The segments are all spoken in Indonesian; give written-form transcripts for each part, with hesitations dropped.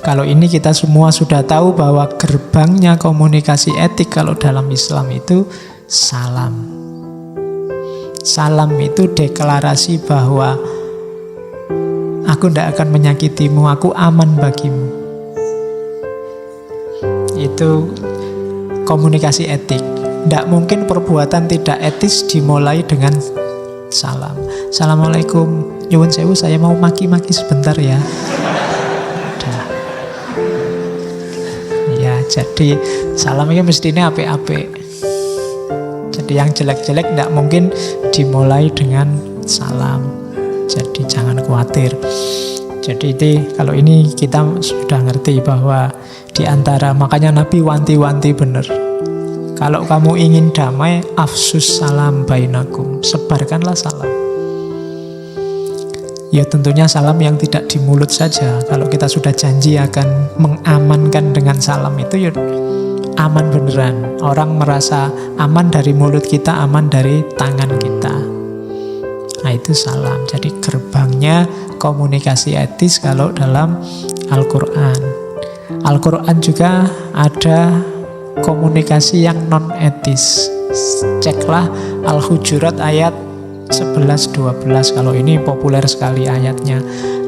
Kalau ini kita semua sudah tahu bahwa gerbangnya komunikasi etik kalau dalam Islam itu salam. Salam itu deklarasi bahwa aku tidak akan menyakitimu, aku aman bagimu. Itu komunikasi etik. Tidak mungkin perbuatan tidak etis dimulai dengan salam. Assalamualaikum, nyuwun sewu, saya mau maki-maki sebentar ya. Udah. Ya, jadi salam ini mestinya apik-apik. Jadi yang jelek-jelek tidak mungkin dimulai dengan salam. Jadi jangan khawatir. Jadi itu, kalau ini kita sudah ngerti bahwa di antara, makanya Nabi wanti-wanti benar. Kalau kamu ingin damai, afsus salam bainakum, sebarkanlah salam. Ya tentunya salam yang tidak di mulut saja. Kalau kita sudah janji akan mengamankan dengan salam itu, ya aman beneran. Orang merasa aman dari mulut kita, aman dari tangan kita. Nah itu salam. Jadi gerbangnya komunikasi etis kalau dalam Al-Quran. Al-Quran juga ada komunikasi yang non-etis. Ceklah Al-Hujurat ayat 11-12. Kalau ini populer sekali ayatnya.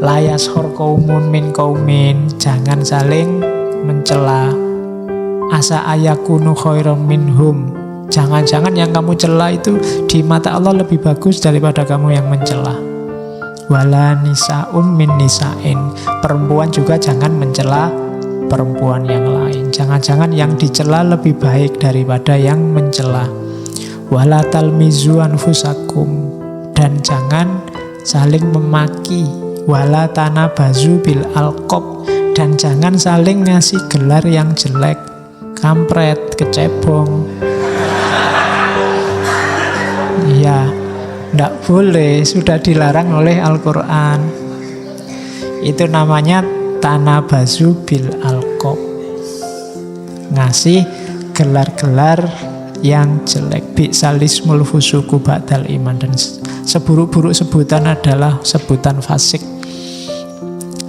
La yashor qaumun min qaumin, jangan saling mencela. Asa ayakunu khairam minhum, jangan-jangan yang kamu cela itu di mata Allah lebih bagus daripada kamu yang mencela. Wala nisa'um min nisa'in, perempuan juga jangan mencela perempuan yang lain. Jangan-jangan yang dicela lebih baik daripada yang mencela. Wala talmizu anfusakum, dan jangan saling memaki. Wala tanabazu bil alqab, dan jangan saling ngasih gelar yang jelek. Kampret, kecebong. Iya, tidak boleh, sudah dilarang oleh Al-Quran. Itu namanya tanabazu bil alqab, ngasih gelar-gelar yang jelek. Bi'salismul fusuku ba'dal iman, dan seburuk-buruk sebutan adalah sebutan fasik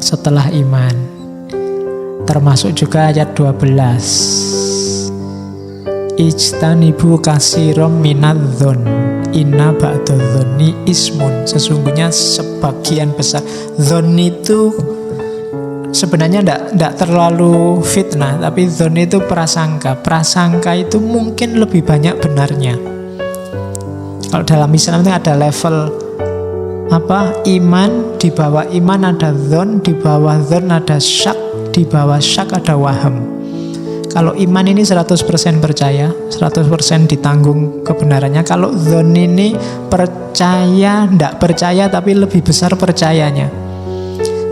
setelah iman. Termasuk juga ayat 12. Ijtanibu kasirom minadzon, inna ba'dadzonni ismun. Sesungguhnya sebagian besar dzon itu sebenarnya tidak terlalu fitnah, tapi dzon itu prasangka. Prasangka itu mungkin lebih banyak benarnya. Kalau dalam Islam itu ada level iman, di bawah iman ada dzon, di bawah dzon ada syak, di bawah syak ada waham. Kalau iman ini 100% percaya, 100% ditanggung kebenarannya. Kalau dzon ini percaya, tidak percaya, tapi lebih besar percayanya.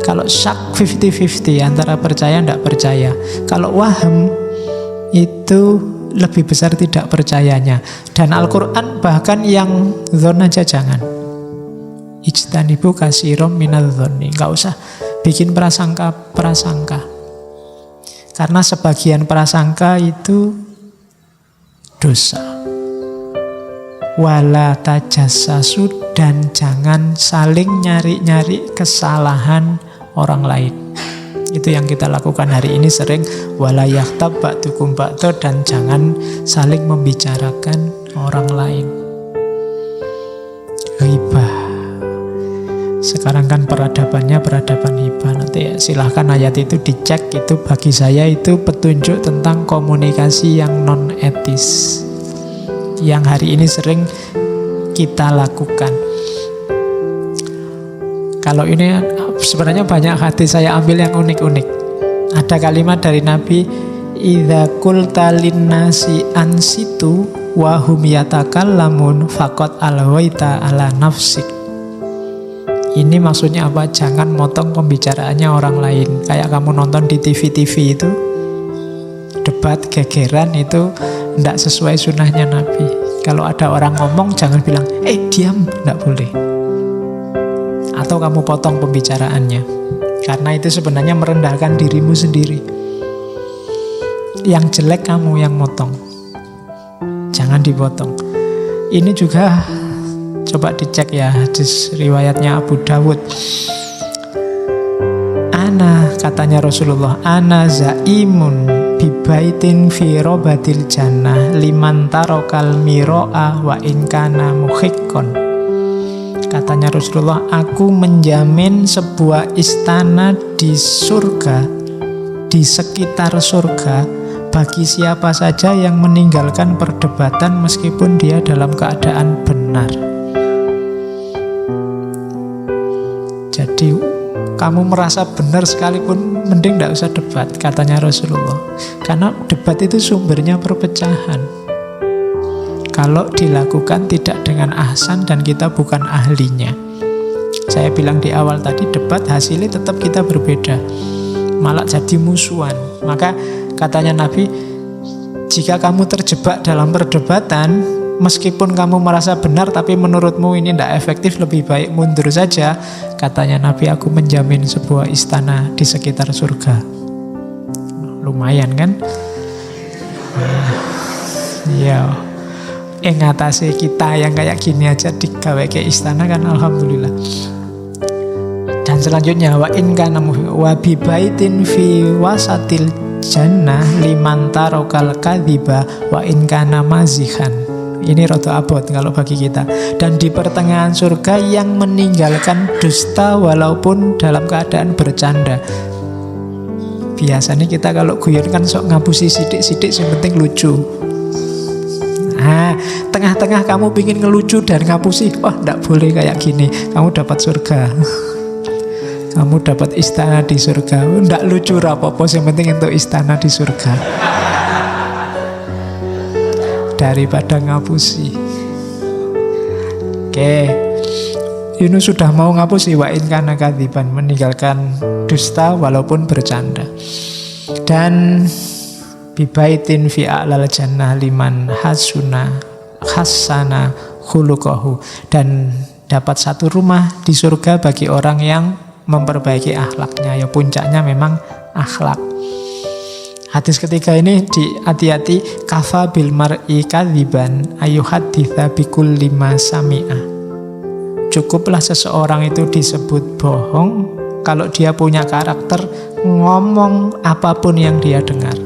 Kalau syak 50-50, antara percaya tidak percaya. Kalau waham itu lebih besar tidak percayanya. Dan Al-Quran bahkan yang dzon aja jangan. Ijtanibu kasirom minadzonni, nggak usah bikin prasangka. Karena sebagian prasangka itu dosa. Wala tajassasu, dan jangan saling nyari-nyari kesalahan orang lain. Itu yang kita lakukan hari ini sering. Wala yaghtab ba'dukum ba'da, dan jangan saling membicarakan orang lain. Ghibah. Sekarang kan peradabannya peradaban hibah. Nanti silahkan ayat itu dicek. Itu bagi saya itu petunjuk tentang komunikasi yang non etis, yang hari ini sering kita lakukan. Kalau ini sebenarnya banyak hadis saya ambil yang unik-unik. Ada kalimat dari Nabi, idza qulta linnasi ansitu wa hum yatakallamun faqad alwaita ala nafsik. Ini maksudnya apa? Jangan motong pembicaraannya orang lain. Kayak kamu nonton di TV-TV itu, debat gegeran itu tidak sesuai sunnahnya Nabi. Kalau ada orang ngomong, jangan bilang, diam, tidak boleh. Atau kamu potong pembicaraannya. Karena itu sebenarnya merendahkan dirimu sendiri. Yang jelek kamu yang motong. Jangan dipotong. Ini juga coba dicek ya, hadis riwayatnya Abu Dawud. katanya Rasulullah, ana zaimun bibaitin fi robatil jannah liman tarokal miro'ah wa inkana muhikkon. Katanya Rasulullah, aku menjamin sebuah istana di surga, di sekitar surga, bagi siapa saja yang meninggalkan perdebatan meskipun dia dalam keadaan benar. Jadi kamu merasa benar sekalipun, mending tidak usah debat, katanya Rasulullah. Karena debat itu sumbernya perpecahan. Kalau dilakukan tidak dengan ahsan dan kita bukan ahlinya. Saya bilang di awal tadi, debat hasilnya tetap kita berbeda, malah jadi musuhan. Maka katanya Nabi, jika kamu terjebak dalam perdebatan, meskipun kamu merasa benar tapi menurutmu ini tidak efektif, lebih baik mundur saja. Katanya Nabi, aku menjamin sebuah istana di sekitar surga. Lumayan kan? Ya, ngatasi kita yang kayak gini aja digawe ke istana kan, alhamdulillah. Dan selanjutnya, wa in kana wa bi baitin fi wasatil jannah liman tarokal kadhiba wa in kana mazihan. Ini rada abot kalau bagi kita. Dan di pertengahan surga yang meninggalkan dusta walaupun dalam keadaan bercanda. Biasanya kita kalau guyon kan sok ngapusi sidik-sidik, yang penting lucu. Nah, tengah-tengah kamu pingin ngelucu dan ngapusi, wah tidak boleh kayak gini, kamu dapat surga. Kamu dapat istana di surga. Tidak lucu rapopo, yang penting untuk istana di surga. Daripada ngapusi. Oke, Yunus sudah mau ngapusi, wa in kana kadziban, meninggalkan dusta walaupun bercanda. Dan bibaitin fi a'lal jannah liman hassana khuluqahu, dan dapat satu rumah di surga bagi orang yang memperbaiki akhlaknya. Ya puncaknya memang akhlak. Hadis ketiga ini hati-hati, kafa bil mar'i kadziban ayuhaditsa bikulli ma sami'a. Cukuplah seseorang itu disebut bohong kalau dia punya karakter ngomong apapun yang dia dengar.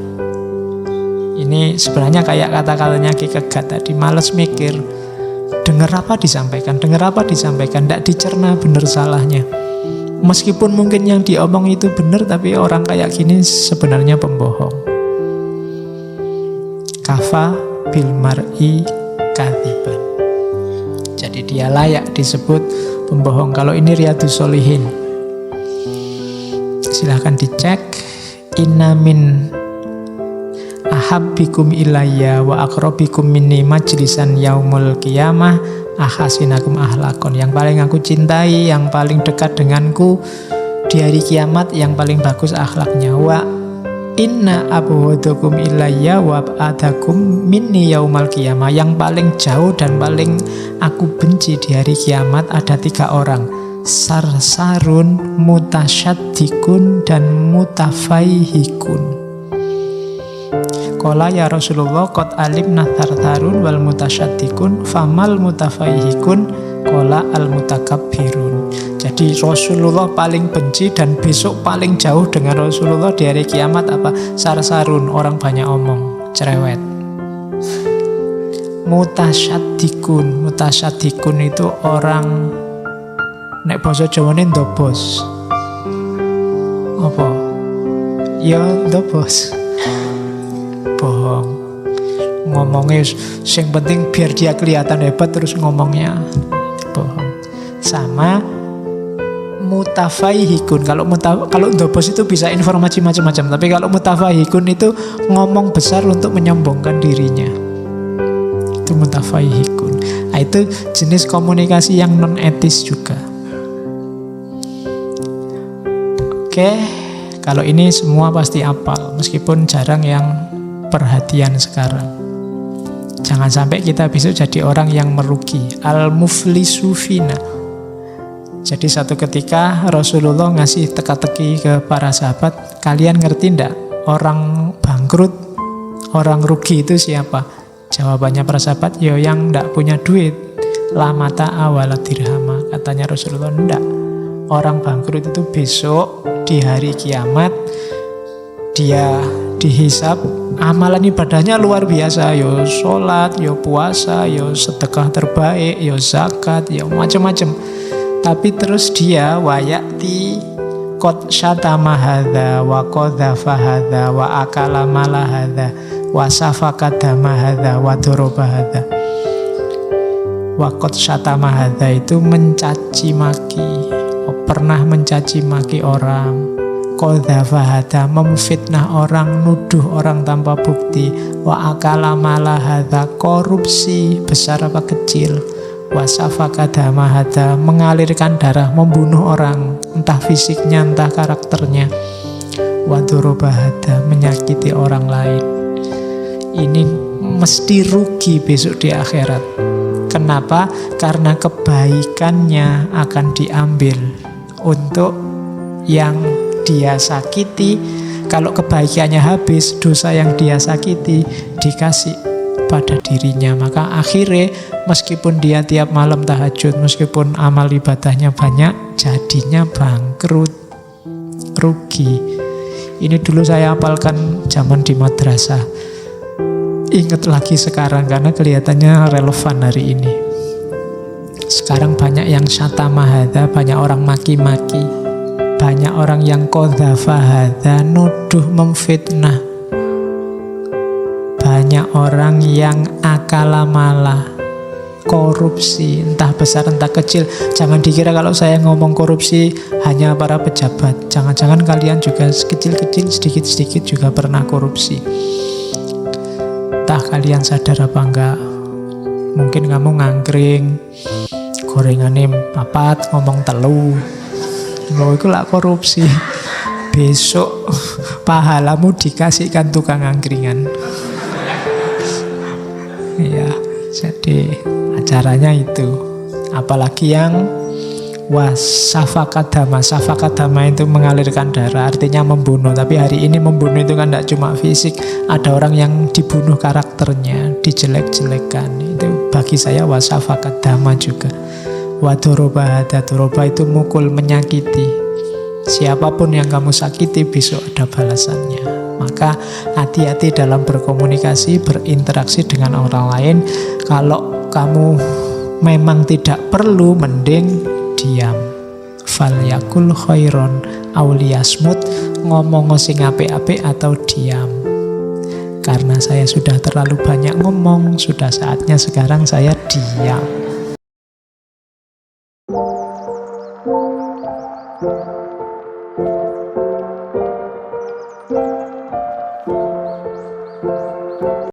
Ini sebenarnya kayak kata-katanya Ki Kegat tadi, males mikir, dengar apa disampaikan, tidak dicerna benar salahnya. Meskipun mungkin yang diomong itu benar, tapi orang kayak gini sebenarnya pembohong. Kafa bil mar'i kadziban. Jadi dia layak disebut pembohong. Kalau ini Riyadhus Shalihin, silahkan dicek. Inna min ahabbikum ilayya wa aqrabikum minni majlisan yaumul qiyamah ahasinakum ahlakon. Yang paling aku cintai, yang paling dekat denganku di hari kiamat, yang paling bagus akhlaknya. Wa inna abghadakum ilayya wa ab'adakum minni yaumal qiyamah. Yang paling jauh dan paling aku benci di hari kiamat ada 3 orang. Sarsarun, mutasyaddikun, dan mutafaihikun. Qala ya Rasulullah qad alimna tartarun wal mutasyaddikun famal mutafaihikun qala al mutakabbirun. Jadi Rasulullah paling benci dan besok paling jauh dengan Rasulullah di hari kiamat apa? Sarsarun, orang banyak omong, cerewet. Mutasyaddikun itu orang, nek basa Jawane ndobos. Apa? Ya ndobos. Bohong, ngomongnya yang penting biar dia kelihatan hebat, terus ngomongnya bohong. Sama mutafaihikun. Kalau ndobos itu bisa informasi macam-macam, tapi kalau mutafaihikun itu ngomong besar untuk menyombongkan dirinya. Itu mutafaihikun. Nah, itu jenis komunikasi yang non etis juga. Oke, kalau ini semua pasti hafal, meskipun jarang yang perhatian sekarang. Jangan sampai kita besok jadi orang yang merugi. Al-muflisu fina. Jadi satu ketika Rasulullah ngasih teka-teki ke para sahabat, kalian ngerti ndak orang bangkrut, orang rugi itu siapa? Jawabannya para sahabat, ya yang ndak punya duit. La mata awala dirhama. Katanya Rasulullah, ndak. Orang bangkrut itu besok di hari kiamat dia dihisab, amalan ibadahnya luar biasa, yo sholat, yo puasa, yo sedekah terbaik, yo zakat, yo macam-macam. Tapi terus dia wayati qad syatama hadza wa qadhafa hadza wa akala mala hadza wa safaka dama hadza wa daraba hadza. Wa qad syatama hadza itu mencaci maki, pernah mencaci maki orang. Qadhafa hadza memfitnah orang, nuduh orang tanpa bukti. Wa akala mala hadza korupsi besar apa kecil. Wasafaka dama hadza mengalirkan darah, membunuh orang, entah fisiknya entah karakternya. Wadoroba hadza menyakiti orang lain. Ini mesti rugi besok di akhirat. Kenapa? Karena kebaikannya akan diambil untuk yang dia sakiti. Kalau kebaikannya habis, dosa yang dia sakiti dikasih pada dirinya. Maka akhirnya meskipun dia tiap malam tahajud, meskipun amal ibadahnya banyak, jadinya bangkrut, rugi. Ini dulu saya hafalkan zaman di madrasah. Ingat lagi sekarang karena kelihatannya relevan hari ini. Sekarang banyak yang syatama hadza, banyak orang maki-maki, banyak orang yang qadhafa hadza, nuduh, memfitnah. Banyak orang yang akala malah, korupsi, entah besar entah kecil. Jangan dikira kalau saya ngomong korupsi hanya para pejabat. Jangan-jangan kalian juga kecil-kecil, sedikit-sedikit juga pernah korupsi. Entah kalian sadar apa enggak. Mungkin kamu ngangkring, gorengannya papat, ngomong telu. Loh, itu lah korupsi. Besok pahalamu dikasihkan tukang angkringan. Ya, jadi acaranya itu. Apalagi yang wasafakadama. Safakadama itu mengalirkan darah, artinya membunuh. Tapi hari ini membunuh itu kan tidak cuma fisik. Ada orang yang dibunuh karakternya, dijelek-jelekan. Itu bagi saya wasafakadama juga. Wadoroba hadza, doroba itu mukul, menyakiti. Siapapun yang kamu sakiti besok ada balasannya. Maka hati-hati dalam berkomunikasi, berinteraksi dengan orang lain. Kalau kamu memang tidak perlu, mending diam. Falyakul khairon auliyasmut, ngomong sing apik-apik atau diam. Karena saya sudah terlalu banyak ngomong, sudah saatnya sekarang saya diam.